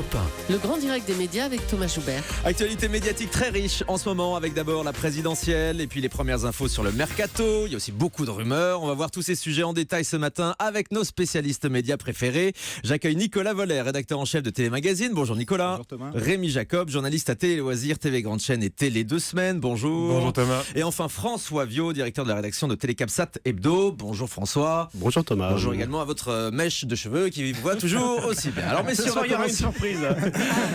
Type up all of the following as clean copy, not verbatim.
Europe 1. Le grand direct des médias avec Thomas Joubert. Actualité médiatique très riche en ce moment, avec d'abord la présidentielle et puis les premières infos sur le mercato. Il y a aussi beaucoup de rumeurs. On va voir tous ces sujets en détail ce matin avec nos spécialistes médias préférés. J'accueille Nicolas Voller, rédacteur en chef de Télémagazine. Bonjour Nicolas. Bonjour Thomas. Rémi Jacob, journaliste à Télé Loisirs, TV Grande Chaîne et Télé 2 Semaines. Bonjour. Bonjour Thomas. Et enfin François Viau, directeur de la rédaction de Télécapsat Hebdo. Bonjour François. Bonjour Thomas. Bonjour également à votre mèche de cheveux qui vous voit toujours aussi bien. Alors messieurs, il y aura une surprise.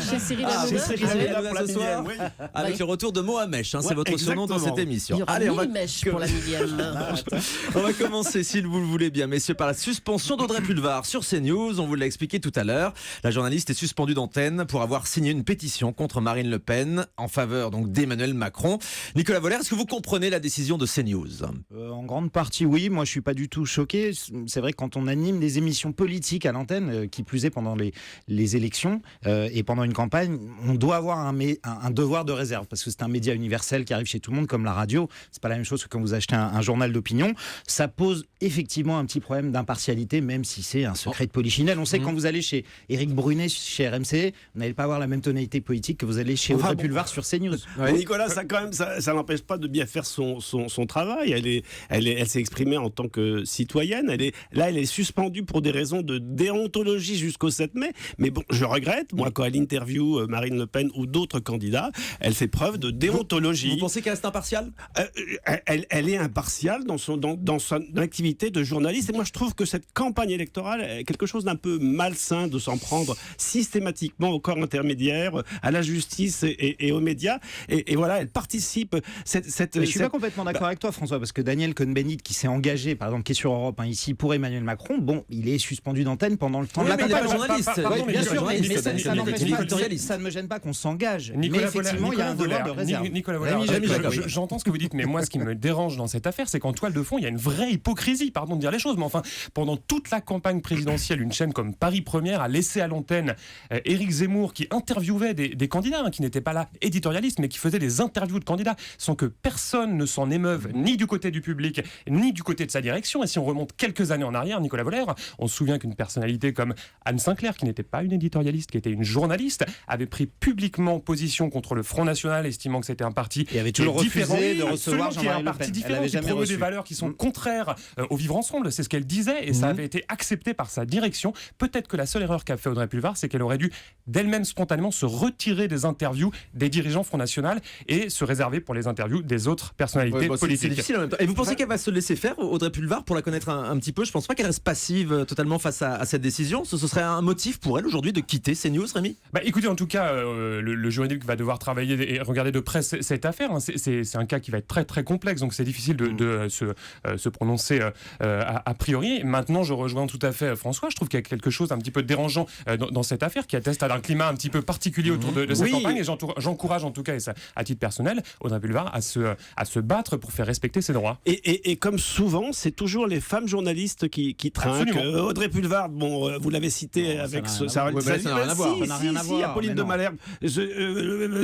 Chez Cyril Ah, Hanouna, chez Cyril Hanouna ce soir, avec le retour de Mohamed, c'est votre surnom dans cette il émission. y aura Allez, mille mèches pour la millième. on va commencer, si vous le voulez bien, messieurs, par la suspension d'Audrey Pulvar sur CNews. On vous l'a expliqué tout à l'heure. La journaliste est suspendue d'antenne pour avoir signé une pétition contre Marine Le Pen en faveur donc d'Emmanuel Macron. Nicolas Voller, est-ce que vous comprenez la décision de CNews ? En grande partie, oui. Moi, je suis pas du tout choqué. C'est vrai que quand on anime des émissions politiques à l'antenne, qui plus est pendant les élections et pendant une campagne, on doit avoir un devoir de réserve parce que c'est un média universel qui arrive chez tout le monde, comme la radio. C'est pas la même chose que quand vous achetez un journal d'opinion. Ça pose effectivement un petit problème d'impartialité, même si c'est un secret de polichinelle. On sait que quand vous allez chez Éric Brunet, chez RMC, vous n'allez pas avoir la même tonalité politique que vous allez chez Audrey Pulvar sur CNews. Ouais. Nicolas, ça n'empêche pas de bien faire son travail. Elle s'est exprimée en tant que citoyenne. Elle est suspendue pour des raisons de déontologie jusqu'au 7 mai. Mais bon, je regrette, moi, quand elle interviewe Marine Le Pen ou d'autres candidats, elle fait preuve de déontologie. Vous pensez qu'elle reste impartiale ? Elle est impartiale dans son activité de journaliste. Et moi, je trouve que cette campagne électorale est quelque chose d'un peu malsain de s'en prendre systématiquement au corps intermédiaire, à la justice et aux médias. Et voilà, elle participe. Mais je suis pas complètement d'accord avec toi, François, parce que Daniel Cohn-Bendit, qui s'est engagé, par exemple, qui est sur Europe 1 ici pour Emmanuel Macron, bon, il est suspendu d'antenne pendant le temps de la campagne. Bien sûr, mais ça ne me gêne pas qu'on s'engage. Mais effectivement, il y a un devoir de réserve. Nicolas Voller, j'entends ce que vous dites, mais moi, ce qui me dérange dans cette affaire, c'est qu'en toile de fond, il y a une vraie hypocrisie, pardon de dire les choses, mais enfin, pendant toute la campagne présidentielle, une chaîne comme Paris Première a laissé à l'antenne Éric Zemmour qui interviewait des candidats, qui n'étaient pas là éditorialistes, mais qui faisaient des interviews de candidats, sans que personne ne s'en émeuve, ni du côté du public, ni du côté de sa direction. Et si on remonte quelques années en arrière, Nicolas Voller, on se souvient qu'une personnalité comme Anne Sinclair, qui n'était pas une éditorialiste, qui était une journaliste, avait pris publiquement position contre le Front National, estimant que c'était un parti et avait toujours refusé de recevoir Jean-Marie Le Pen. Différent, qui promeut des valeurs qui sont contraires au vivre ensemble. C'est ce qu'elle disait et ça avait été accepté par sa direction. Peut-être que la seule erreur qu'a fait Audrey Pulvar, c'est qu'elle aurait dû d'elle-même spontanément se retirer des interviews des dirigeants Front National et se réserver pour les interviews des autres personnalités politiques. C'est difficile en même temps. Et vous pensez qu'elle va se laisser faire, Audrey Pulvar, pour la connaître un petit peu ? Je pense pas qu'elle reste passive totalement face à cette décision. Ce serait un motif pour elle aujourd'hui de quitter CNews, Rémi ? Écoutez, en tout cas, le juridique va devoir travailler et regarder de près cette affaire. C'est un cas qui va être très très complexe, donc c'est difficile de se prononcer a priori. Maintenant, je rejoins tout à fait François. Je trouve qu'il y a quelque chose un petit peu dérangeant dans cette affaire qui atteste d'un climat un petit peu particulier autour de cette campagne. Et j'encourage en tout cas, et ça, à titre personnel, Audrey Pulvar à se battre pour faire respecter ses droits. Et comme souvent, c'est toujours les femmes journalistes qui trinquent. Audrey Pulvar, bon, vous l'avez cité avec ça n'a rien à voir. Ça n'a rien à voir. Apolline de Malherbe,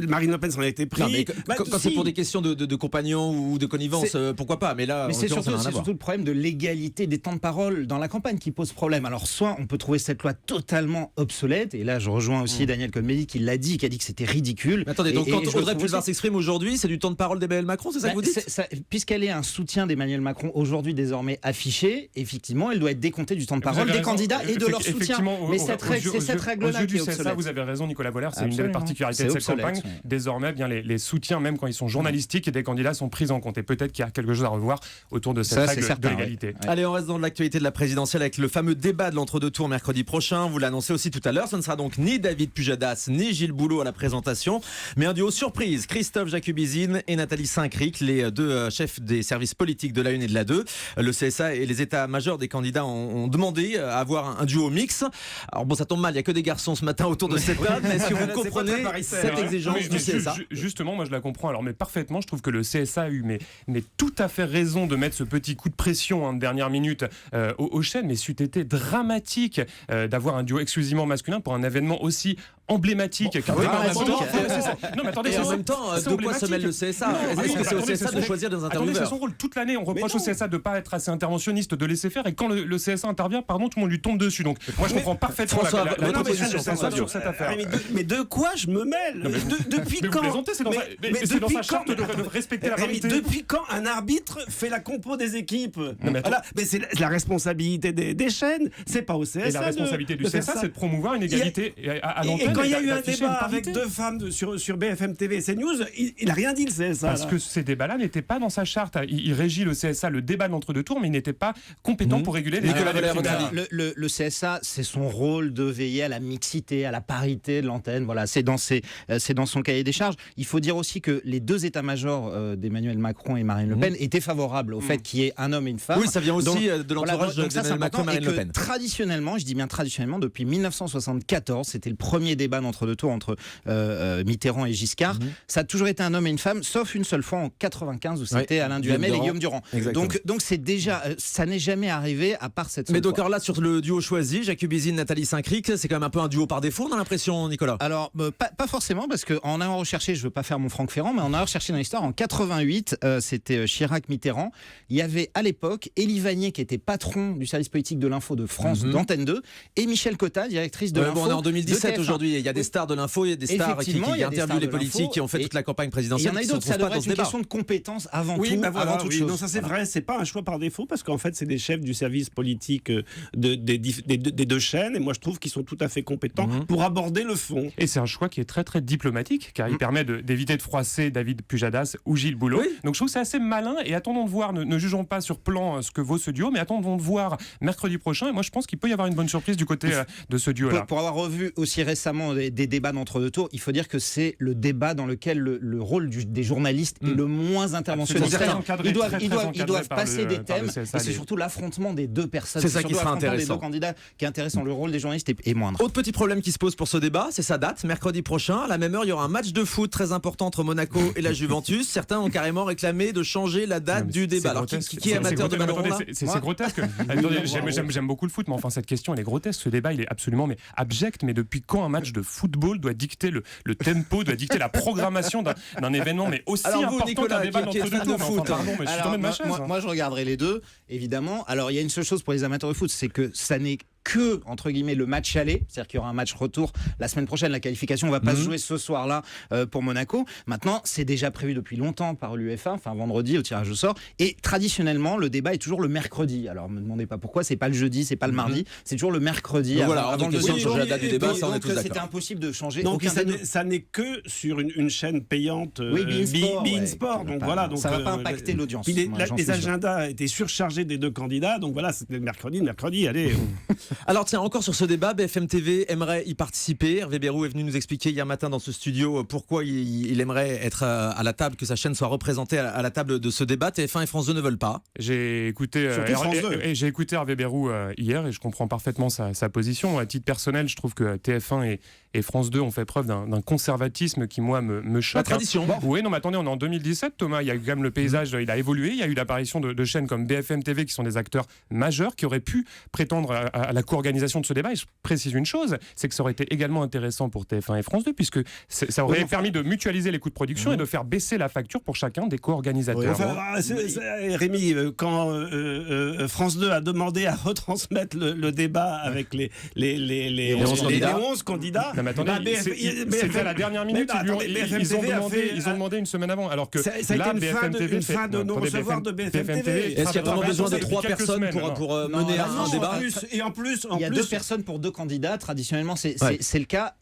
Marine Le Pen s'en a été pris. Non, mais quand c'est pour des questions de compagnons ou de connivence, pourquoi pas ? Mais là, c'est surtout le problème de l'égalité des temps de parole dans la campagne qui pose problème. Alors, soit on peut trouver cette loi totalement obsolète, et là, je rejoins aussi Daniel Cohn-Bendit qui l'a dit, qui a dit que c'était ridicule. Mais attendez, donc quand Audrey Pulvar s'exprime aujourd'hui, c'est du temps de parole d'Emmanuel Macron, c'est ça que vous dites ? Puisqu'elle est un soutien d'Emmanuel Macron aujourd'hui désormais affiché, effectivement, elle doit être décomptée du temps de parole des candidats et de leur soutien. Mais c'est cette règle-là qui est obsolète. Ça, vous avez raison, Nicolas Voller, c'est une des particularités de cette campagne. Désormais, bien les soutiens, même quand ils sont journalistiques et des candidats, sont pris en compte. Et peut-être qu'il y a quelque chose à revoir autour de cette règle de l'égalité. Ouais. Allez, on reste dans l'actualité de la présidentielle avec le fameux débat de l'entre-deux tours mercredi prochain. Vous l'annoncez aussi tout à l'heure. Ce ne sera donc ni David Pujadas ni Gilles Boulot à la présentation, mais un duo surprise. Christophe Jacubizine et Nathalie Saint-Cric, les deux chefs des services politiques de la 1 et de la 2. Le CSA et les états-majors des candidats ont demandé à avoir un duo mix. Alors bon, ça tombe mal, il n'y a que des garçons ce matin autour de cette table. Mais est-ce que vous comprenez cette exigence du CSA ? Justement, moi je la comprends. Alors, mais parfaitement, je trouve que le CSA a eu mais tout à fait raison de mettre ce petit coup de pression de dernière minute aux chaînes, mais c'eût été dramatique d'avoir un duo exclusivement masculin pour un événement aussi emblématique. Oui, en même temps, non, mais attendez, Et en même temps, de quoi se mêle le CSA? Est-ce que c'est au CSA de choisir des intervieweurs? C'est son rôle. Toute l'année, on reproche au CSA de ne pas être assez interventionniste, de laisser faire. Et quand le CSA intervient, tout le monde lui tombe dessus. Donc, moi, je comprends parfaitement la position sur cette affaire. Mais de quoi je me mêle? Depuis quand? C'est dans sa charte de respecter la parité. Depuis quand un arbitre fait la compo des équipes? Mais c'est la responsabilité des chaînes, c'est pas au CSA. Et la responsabilité du CSA, c'est de promouvoir une égalité à l'antenne. Et quand il y a eu un débat avec 2 femmes sur BFM TV et CNews, il n'a rien dit le CSA. Parce que ces débats-là n'étaient pas dans sa charte. Il régit le CSA, le débat de l'entre-deux-tours, mais il n'était pas compétent pour réguler les débats. Le CSA, c'est son rôle de veiller à la mixité, à la parité de l'antenne. Voilà, c'est dans son cahier des charges. Il faut dire aussi que les 2 états-majors d'Emmanuel Macron et Marine Le Pen étaient favorables au fait qu'il y ait un homme et une femme. Oui, ça vient aussi de l'entourage d'Emmanuel Macron et Marine Le Pen. Traditionnellement, je dis bien traditionnellement, depuis 1974, c'était le premier débat d'entre-deux tours entre Mitterrand et Giscard. Ça a toujours été un homme et une femme, sauf une seule fois en 95 où c'était Alain Duhamel et Guillaume Durand. Donc c'est déjà, ça n'est jamais arrivé à part cette seule fois. Mais donc fois. là, sur le duo choisi, Jacubizine, Nathalie Saint-Cric, c'est quand même un peu un duo par défaut, on a l'impression, Nicolas? Alors, pas forcément, parce qu'en ayant recherché, je ne veux pas faire mon Franck Ferrand, mais en ayant recherché dans l'histoire, en 88, c'était Chirac-Mitterrand. Il y avait à l'époque Élie Vanier, qui était patron du service politique de l'info de France, d'Antenne 2, et Michel Cotta, directrice de l'info. On est en 2017 aujourd'hui, il y a des stars de l'info, il y a des stars qui interviewent les politiques, qui ont fait toute la campagne présidentielle. Il y en a d'autres, ça devrait être une question de compétence avant tout. Avant toute chose. Non, ça c'est vrai, c'est pas un choix par défaut, parce qu'en fait, c'est des chefs du service politique des 2 chaînes, et moi je trouve qu'ils sont tout à fait compétents pour aborder le fond. Et c'est un choix qui est très très diplomatique, car il permet d'éviter de froisser David Pujadas ou Gilles Boulot. Donc je trouve que c'est assez malin, et attendons de voir, ne jugeons pas sur plan ce que vaut ce duo, mais attendons de voir mercredi prochain, et moi je pense qu'il peut y avoir une bonne surprise du côté de ce duo-là. Pour avoir revu aussi récemment des débats d'entre-deux tours, il faut dire que c'est le débat dans lequel le rôle des journalistes est le moins interventionniste. Ils doivent passer des thèmes, et c'est surtout l'affrontement des 2 personnes. C'est ça qui sera intéressant. Des 2 candidats qui est intéressant. Le rôle des journalistes est moindre. Autre petit problème qui se pose pour ce débat, c'est sa date, mercredi prochain. À la même heure, il y aura un match de foot très important entre Monaco et la Juventus. Certains ont carrément réclamé de changer la date du débat. Alors qui est amateur de ballon rond? C'est grotesque. J'aime beaucoup le foot, mais enfin cette question elle est grotesque. Ce débat il est absolument abject. Mais depuis quand un match de football doit dicter le tempo, doit dicter la programmation d'un événement, mais aussi important qu'un débat d'entre-deux tours? Pardon, mais je suis tombé de ma chaise. Moi je regarderai les 2, évidemment. Alors il y a une seule chose pour les amateurs de foot, c'est que ça n'est que, entre guillemets, le match aller, c'est-à-dire qu'il y aura un match retour la semaine prochaine. La qualification ne va pas se jouer ce soir-là pour Monaco. Maintenant, c'est déjà prévu depuis longtemps par l'UEFA, enfin vendredi au tirage au sort. Et traditionnellement, le débat est toujours le mercredi. Alors, ne me demandez pas pourquoi, c'est pas le jeudi, c'est pas le mardi, c'est toujours le mercredi. Avant le deuxième changer la date du débat, ça on est tous d'accord. C'était impossible de changer. Donc ça n'est que sur une chaîne payante, Bein Sport. Donc voilà, donc ça va pas impacter l'audience. Les agendas étaient surchargés des 2 candidats, donc voilà, c'était le mercredi, allez. Alors tiens, encore sur ce débat, BFM TV aimerait y participer. Hervé Bérou est venu nous expliquer hier matin dans ce studio pourquoi il aimerait être à la table, que sa chaîne soit représentée à la table de ce débat. TF1 et France 2 ne veulent pas. J'ai écouté Hervé Bérou hier et je comprends parfaitement sa position. À titre personnel, je trouve que TF1 et France 2 ont fait preuve d'un conservatisme qui, moi, me choque. La tradition. Oui, non, mais attendez, on est en 2017, Thomas. Il y a quand même le paysage, il a évolué. Il y a eu l'apparition de chaînes comme BFM TV qui sont des acteurs majeurs qui auraient pu prétendre à la co-organisation de ce débat. Et je précise une chose, c'est que ça aurait été également intéressant pour TF1 et France 2, puisque ça aurait permis de mutualiser les coûts de production et de faire baisser la facture pour chacun des co-organisateurs. Rémi, quand France 2 a demandé à retransmettre le débat avec les 11 candidats, non, mais attendez, c'était à la dernière minute. Ils ont demandé une semaine avant. Alors que ça a été une fin de non-recevoir de BFM TV. Est-ce qu'il y a vraiment besoin de 3 personnes pour mener un débat? Et en plus, il y a 2 personnes pour 2 candidats. Traditionnellement, c'est le cas.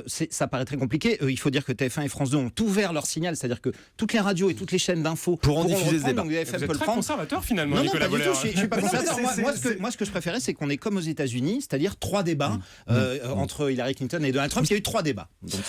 Ça paraît très compliqué. Il faut dire que TF1 et France 2 ont ouvert leur signal, c'est-à-dire que toutes les radios et toutes les chaînes d'infos pourront diffuser ce débat. Vous êtes très conservateur finalement, Nicolas Voller. Non, pas du tout. Je suis pas conservateur. Moi, ce que je préférais, c'est qu'on est comme aux États-Unis, c'est-à-dire 3 débats entre Hillary Clinton et Donald Trump. Il y a eu 3 débats.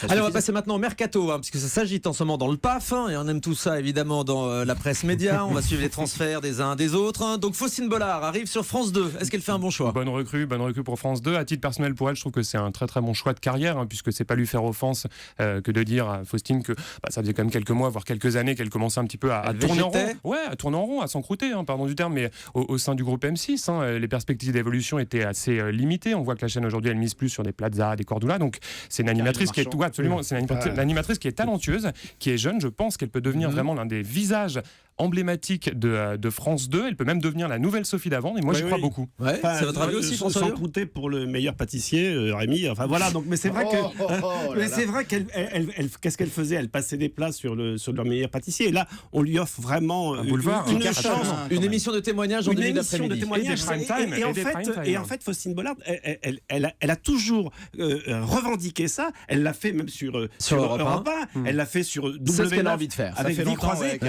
Allez, on va passer maintenant au mercato, puisque ça s'agite en ce moment dans le PAF, et on aime tout ça évidemment dans la presse média. On va suivre les transferts des uns des autres. Donc Faucine Bollard arrive sur France 2. Est-ce qu'elle fait un bon choix? Bonne recrue bonne recrue pour France 2. À titre personnel pour elle, je trouve que c'est un très très bon choix de carrière, puisque c'est pas lui faire offense que de dire à Faustine que ça faisait quand même quelques mois, voire quelques années qu'elle commençait un petit peu à tourner en rond. Ouais, à tourner en rond, à s'encrouter, pardon du terme, mais au sein du groupe M6, les perspectives d'évolution étaient assez limitées. On voit que la chaîne aujourd'hui, elle mise plus sur des Plaza, des Cordula, donc c'est une animatrice qui est absolument, c'est une animatrice qui est talentueuse, qui est jeune. Je pense qu'elle peut devenir vraiment l'un des visages emblématique de France 2. Elle peut même devenir la nouvelle Sophie Davant, et moi j'y crois beaucoup. Ouais, c'est votre avis aussi, François Sans compter pour le meilleur pâtissier, Rémi. Enfin voilà, donc, mais c'est vrai c'est vrai qu'elle, qu'est-ce qu'elle faisait? Elle passait des plats sur le meilleur pâtissier. Et là, on lui offre vraiment un boulevard, une chance. Une émission de témoignage en début d'après-midi. Et en fait, Faustine Bollard, elle a toujours revendiqué ça. Elle l'a fait même sur Europe 1. Elle l'a fait sur W9. C'est ce qu'elle a envie de faire. Avec Vie Croisée.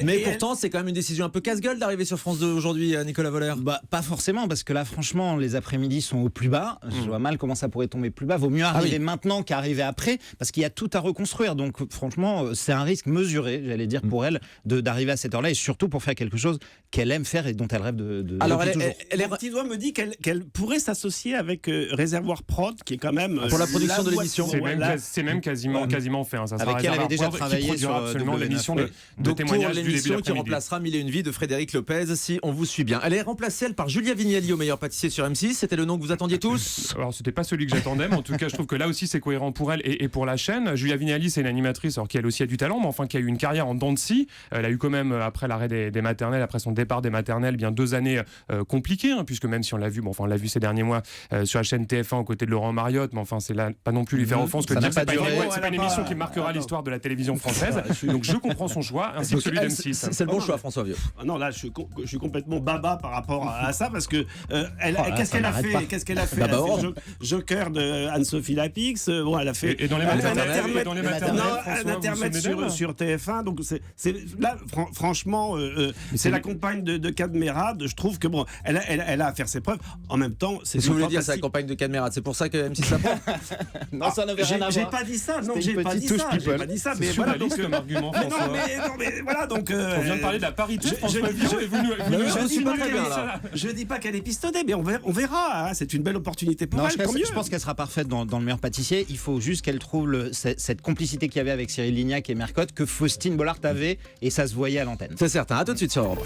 Mais pourtant, c'est quand même une décision un peu casse-gueule d'arriver sur France 2 aujourd'hui, Nicolas Voller. Pas forcément, parce que là, franchement, les après-midi sont au plus bas. Je vois mal comment ça pourrait tomber plus bas. Vaut mieux arriver maintenant qu'arriver après, parce qu'il y a tout à reconstruire. Donc, franchement, c'est un risque mesuré, j'allais dire, pour elle, d'arriver à cette heure-là, et surtout pour faire quelque chose qu'elle aime faire et dont elle rêve de Alors, Mon petit doigt me dit qu'elle pourrait s'associer avec Réservoir Prod, qui est quand même pour la production de l'émission. C'est même quasiment fait. Ça avec qui elle avait déjà travaillé sur absolument l'émission de témoignage du début qui remplacera Mille et une vies de Frédéric Lopez, si on vous suit bien. Elle est remplacée, elle, par Julia Vignali au meilleur pâtissier sur M6. C'était le nom que vous attendiez tous? Alors, c'était pas celui que j'attendais, mais en tout cas, je trouve que là aussi, c'est cohérent pour elle et pour la chaîne. Julia Vignali, c'est une animatrice, alors qui elle aussi a du talent, mais enfin qui a eu une carrière en dents de scie. Elle a eu quand même, après l'arrêt des maternelles, après son départ des maternelles, bien 2 années compliquées, puisque même si on l'a vu, on l'a vu ces derniers mois sur la chaîne TF1 aux côtés de Laurent Mariotte, mais enfin, c'est là pas non plus lui faire offense que de dire que c'est pas une émission qui marquera l'histoire de la télévision française. Donc, je comprends son choix, ainsi que celui d'M6. C'est le bon choix, François Vieux. Non, là, je suis complètement baba par rapport à ça, parce que qu'est-ce qu'elle a fait? Elle a fait Joker de Anne-Sophie Lapix. Elle a fait et dans les maternelles, un intermède sur TF1. Donc là, franchement, c'est la compagne de Cadmerade. Je trouve que elle a à faire ses preuves. En même temps, c'est. Ce que vous voulez dire, c'est la compagne de Cadmerade. C'est pour ça que M6 la prend. Non, ça n'avait rien à voir. J'ai pas dit ça. Non, j'ai pas dit ça. Mais voilà, donc comme argument. Mais voilà, donc. On vient de parler de la parité. Je dis pas qu'elle est pistonnée, mais on verra. C'est une belle opportunité pour elle. Je pense qu'elle sera parfaite dans le meilleur pâtissier. Il faut juste qu'elle trouve cette complicité qu'il y avait avec Cyril Lignac et Mercotte que Faustine Bollard avait, et ça se voyait à l'antenne. C'est certain. À tout de suite sur Europe.